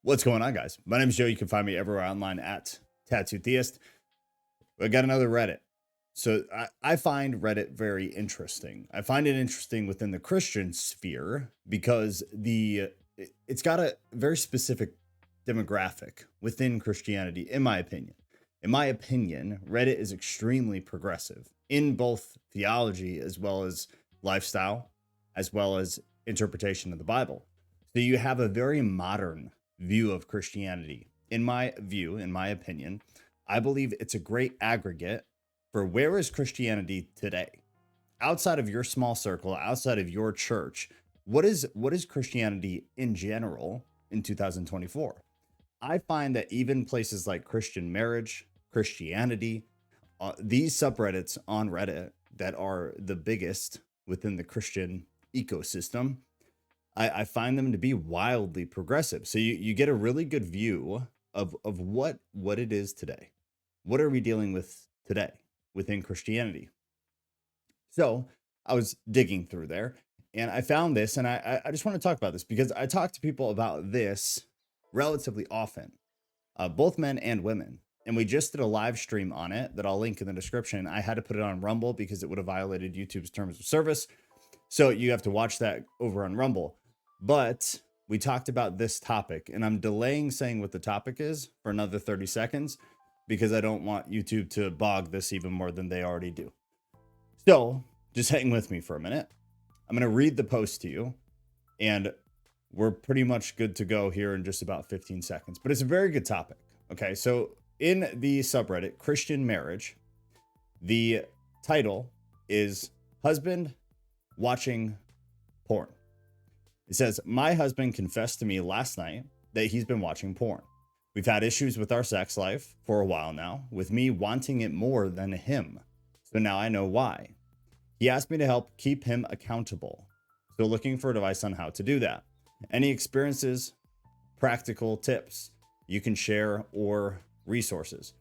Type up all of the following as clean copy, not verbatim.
What's going on, guys? My name is Joe. You can find me everywhere online at Tattoo Theist. I got another Reddit. So I find Reddit very interesting. I find it interesting within the Christian sphere because it's got a very specific demographic within Christianity, in my opinion. In my opinion, Reddit is extremely progressive in both theology as well as lifestyle, as well as interpretation of the Bible. So you have a very modern view of Christianity. In my view, in my opinion, I believe it's a great aggregate for where is Christianity today? Outside of your small circle, outside of your church, what is Christianity in general in 2024? I find that even places like Christian marriage, Christianity, these subreddits on Reddit that are the biggest within the Christian ecosystem, I find them to be wildly progressive. So you get a really good view of what it is today. What are we dealing with today within Christianity? So I was digging through there and I found this, and I just want to talk about this because I talk to people about this relatively often, both men and women. And we just did a live stream on it that I'll link in the description. I had to put it on Rumble because it would have violated YouTube's terms of service. So you have to watch that over on Rumble. But we talked about this topic, and I'm delaying saying what the topic is for another 30 seconds because I don't want YouTube to bog this even more than they already do. So just hang with me for a minute. I'm going to read the post to you, and we're pretty much good to go here in just about 15 seconds. But it's a very good topic. Okay, so in the subreddit, Christian marriage, the title is Husband Watching Porn. It says, my husband confessed to me last night that he's been watching porn. We've had issues with our sex life for a while now, with me wanting it more than him. So now I know why. He asked me to help keep him accountable. So looking for advice on how to do that. Any experiences, practical tips you can share, or resources.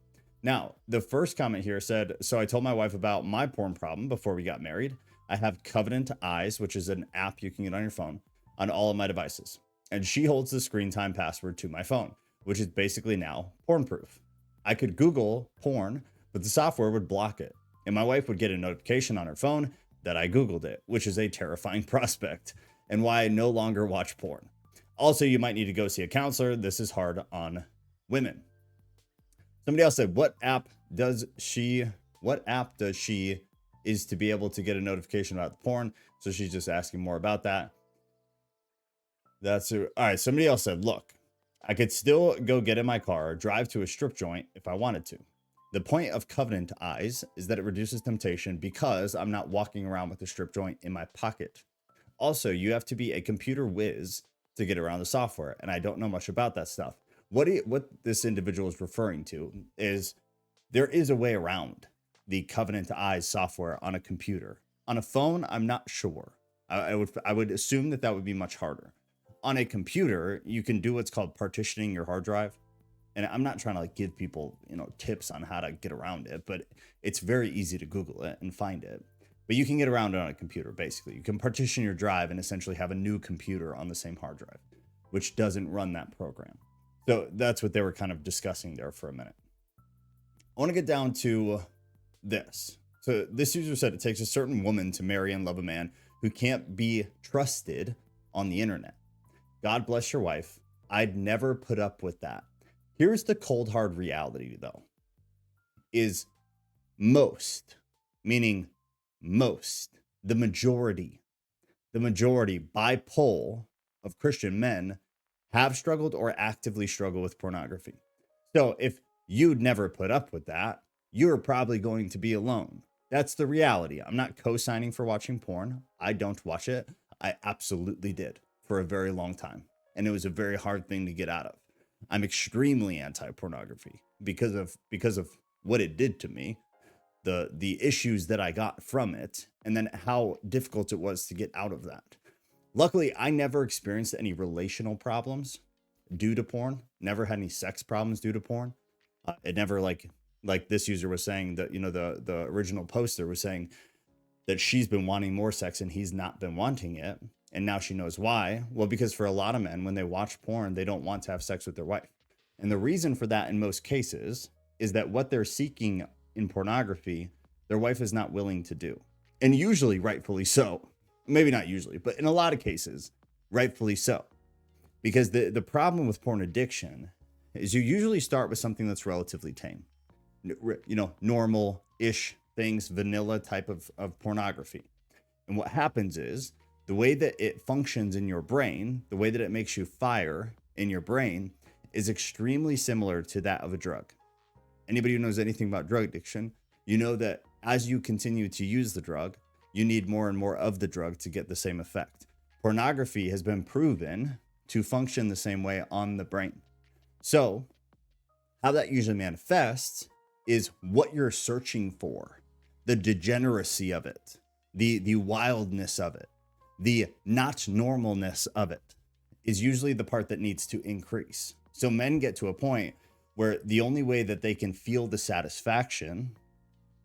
Now, the first comment here said, so I told my wife about my porn problem before we got married. I have Covenant Eyes, which is an app you can get on your phone, on all of my devices. And she holds the screen time password to my phone, which is basically now porn proof. I could Google porn, but the software would block it. And my wife would get a notification on her phone that I Googled it, which is a terrifying prospect and why I no longer watch porn. Also, you might need to go see a counselor. This is hard on women. Somebody else said, what app does she is to be able to get a notification about the porn? So she's just asking more about that. That's all right. Somebody else said, look, I could still go get in my car, drive to a strip joint if I wanted to. The point of Covenant Eyes is that it reduces temptation because I'm not walking around with a strip joint in my pocket. Also, you have to be a computer whiz to get around the software, and I don't know much about that stuff. What this individual is referring to is there is a way around the Covenant Eyes software on a computer. On a phone, I'm not sure. I would assume that would be much harder. On a computer, you can do what's called partitioning your hard drive. And I'm not trying to give people, tips on how to get around it, but it's very easy to Google it and find it. But you can get around it on a computer, basically. You can partition your drive and essentially have a new computer on the same hard drive, which doesn't run that program. So that's what they were kind of discussing there for a minute. I want to get down to this. So this user said it takes a certain woman to marry and love a man who can't be trusted on the internet. God bless your wife. I'd never put up with that. Here's the cold hard reality, though, is most, meaning most, the majority by poll of Christian men have struggled or actively struggle with pornography. So if you'd never put up with that, you're probably going to be alone. That's the reality. I'm not co-signing for watching porn. I don't watch it. I absolutely did for a very long time. And it was a very hard thing to get out of. I'm extremely anti-pornography because of what it did to me, the issues that I got from it, and then how difficult it was to get out of that. Luckily, I never experienced any relational problems due to porn. Never had any sex problems due to porn. It never like this user was saying that, the original poster was saying that she's been wanting more sex and he's not been wanting it. And now she knows why. Well, because for a lot of men, when they watch porn, they don't want to have sex with their wife. And the reason for that in most cases is that what they're seeking in pornography, their wife is not willing to do. And usually, rightfully so. Maybe not usually, but in a lot of cases, rightfully so. Because the problem with porn addiction is you usually start with something that's relatively tame. Normal-ish things, vanilla type of pornography. And what happens is the way that it functions in your brain, the way that it makes you fire in your brain is extremely similar to that of a drug. Anybody who knows anything about drug addiction, you know that as you continue to use the drug, you need more and more of the drug to get the same effect. Pornography has been proven to function the same way on the brain. So how that usually manifests is what you're searching for, the degeneracy of it, the wildness of it, the not normalness of it is usually the part that needs to increase. So men get to a point where the only way that they can feel the satisfaction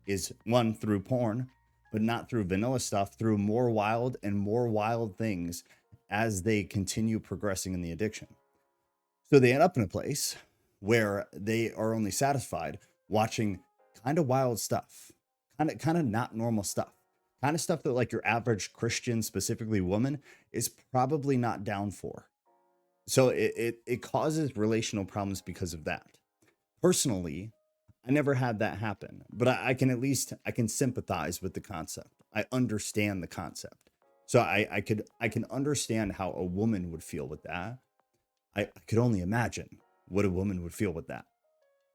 is one, through porn, but not through vanilla stuff, through more wild and more wild things as they continue progressing in the addiction. So they end up in a place where they are only satisfied watching kind of wild stuff, kind of not normal stuff, kind of stuff that like your average Christian, specifically woman, is probably not down for. So it causes relational problems because of that. Personally, I never had that happen, but I can sympathize with the concept. I understand the concept. So I can understand how a woman would feel with that. I could only imagine what a woman would feel with that.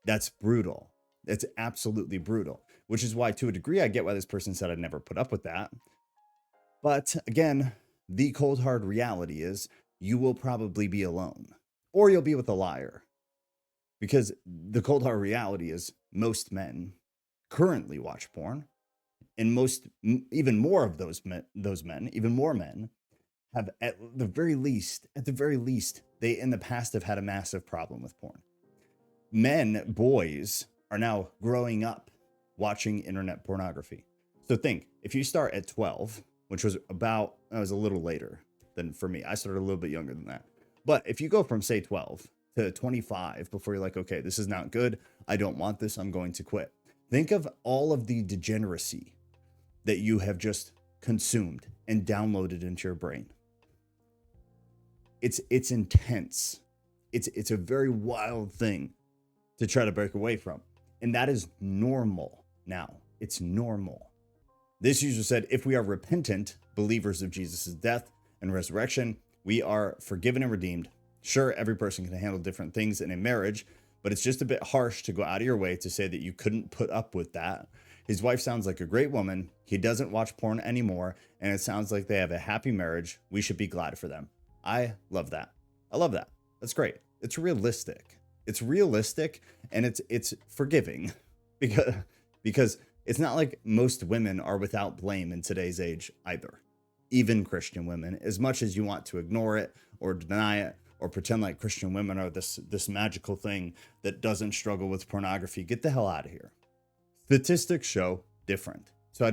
That's brutal. That's absolutely brutal, which is why to a degree, I get why this person said I'd never put up with that. But again, the cold hard reality is you will probably be alone or you'll be with a liar, because the cold hard reality is most men currently watch porn, and even more of those men, even more men have at the very least, they in the past have had a massive problem with porn. Boys are now growing up watching internet pornography. So think, if you start at 12, which was a little later than for me. I started a little bit younger than that. But if you go from say 12 to 25 before you're like, okay, this is not good, I don't want this, I'm going to quit. Think of all of the degeneracy that you have just consumed and downloaded into your brain. It's intense. It's a very wild thing to try to break away from. And that is normal now. It's normal. This user said, if we are repentant believers of Jesus' death and resurrection, we are forgiven and redeemed. Sure, every person can handle different things in a marriage, but it's just a bit harsh to go out of your way to say that you couldn't put up with that. His wife sounds like a great woman. He doesn't watch porn anymore, and it sounds like they have a happy marriage. We should be glad for them. I love that. I love that. That's great. It's realistic. It's realistic, and it's forgiving because it's not like most women are without blame in today's age either. Even Christian women, as much as you want to ignore it or deny it or pretend like Christian women are this magical thing that doesn't struggle with pornography, get the hell out of here. Statistics show different. So I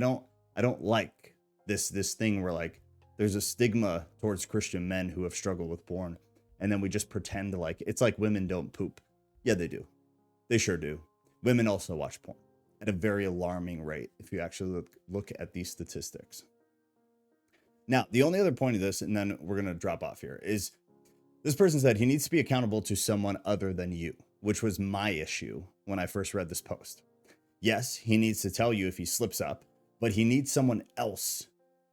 don't like this thing where like there's a stigma towards Christian men who have struggled with porn, and then we just pretend like it's like women don't poop. Yeah, they do. They sure do. Women also watch porn at a very alarming rate if you actually look at these statistics. Now, the only other point of this, and then we're going to drop off here, is this person said he needs to be accountable to someone other than you, which was my issue when I first read this post. Yes, he needs to tell you if he slips up, but he needs someone else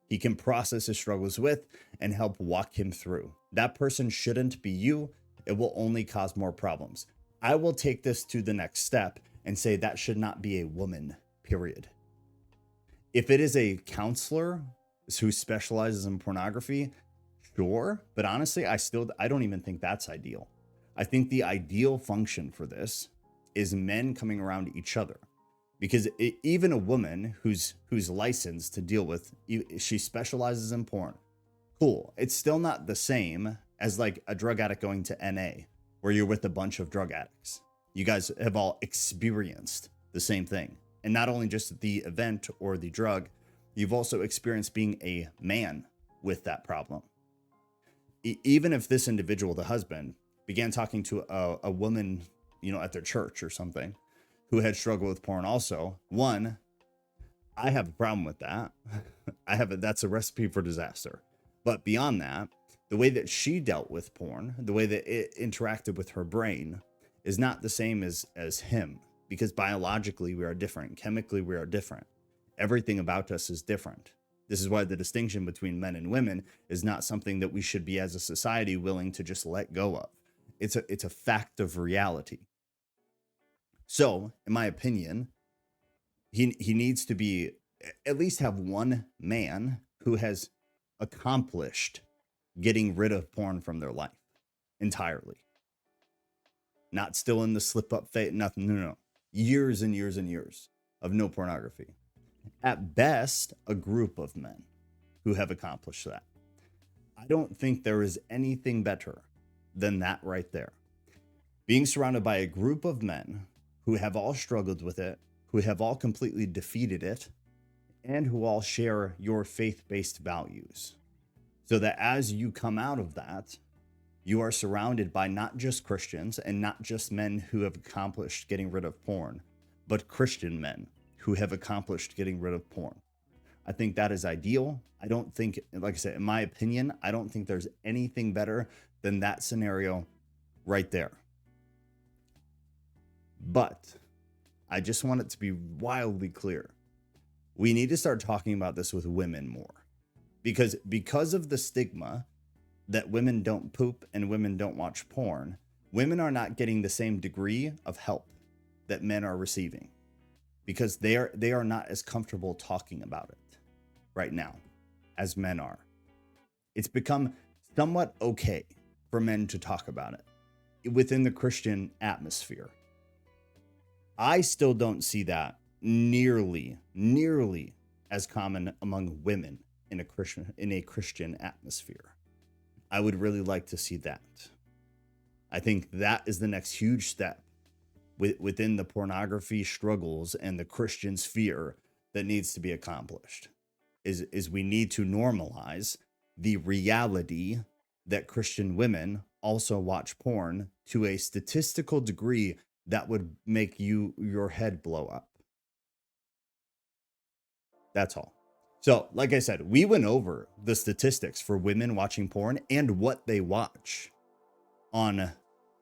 he can process his struggles with and help walk him through. That person shouldn't be you. It will only cause more problems. I will take this to the next step and say that should not be a woman, period. If it is a counselor who specializes in pornography, sure. But honestly, I don't even think that's ideal. I think the ideal function for this is men coming around each other. Because even a woman who's licensed to deal with, she specializes in porn. Cool. It's still not the same as like a drug addict going to NA, where you're with a bunch of drug addicts. You guys have all experienced the same thing. And not only just the event or the drug, you've also experienced being a man with that problem. even if this individual, the husband, began talking to a woman, at their church or something, who had struggled with porn also, one, I have a problem with that. That's a recipe for disaster. But beyond that, the way that she dealt with porn, the way that it interacted with her brain is not the same as him, because biologically we are different. Chemically, we are different. Everything about us is different. This is why the distinction between men and women is not something that we should be as a society willing to just let go of. It's a fact of reality. So, in my opinion, he needs to be at least have one man who has accomplished getting rid of porn from their life entirely. Not still in the slip up phase, nothing, no. Years and years and years of no pornography. At best, a group of men who have accomplished that. I don't think there is anything better than that right there. Being surrounded by a group of men who have all struggled with it, who have all completely defeated it, and who all share your faith-based values. So that as you come out of that, you are surrounded by not just Christians and not just men who have accomplished getting rid of porn, but Christian men who have accomplished getting rid of porn. I think that is ideal. I don't think, like I said, in my opinion, I don't think there's anything better than that scenario right there. But I just want it to be wildly clear. We need to start talking about this with women more, because of the stigma that women don't poop and women don't watch porn, women are not getting the same degree of help that men are receiving, because they are not as comfortable talking about it right now as men are. It's become somewhat okay for men to talk about it within the Christian atmosphere. I still don't see that nearly as common among women in a Christian atmosphere. I would really like to see that. I think that is the next huge step within the pornography struggles and the Christian sphere that needs to be accomplished. Is we need to normalize the reality that Christian women also watch porn to a statistical degree that would make your head blow up. That's all. So, like I said, we went over the statistics for women watching porn and what they watch on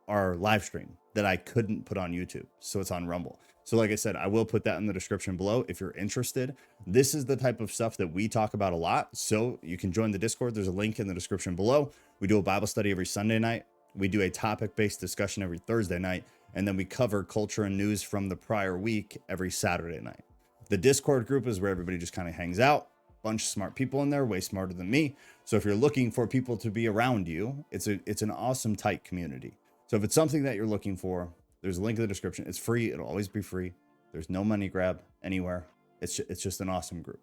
our live stream that I couldn't put on YouTube. So it's on Rumble. So like I said, I will put that in the description below if you're interested. This is the type of stuff that we talk about a lot. So you can join the Discord. There's a link in the description below. We do a Bible study every Sunday night. We do a topic-based discussion every Thursday night. And then we cover culture and news from the prior week every Saturday night. The Discord group is where everybody just kind of hangs out. Bunch of smart people in there, way smarter than me. So if you're looking for people to be around you, it's an awesome, tight community. So if it's something that you're looking for, there's a link in the description. It's free. It'll always be free. There's no money grab anywhere. It's just an awesome group.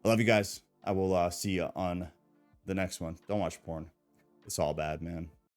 I love you guys. I will see you on the next one. Don't watch porn. It's all bad, man.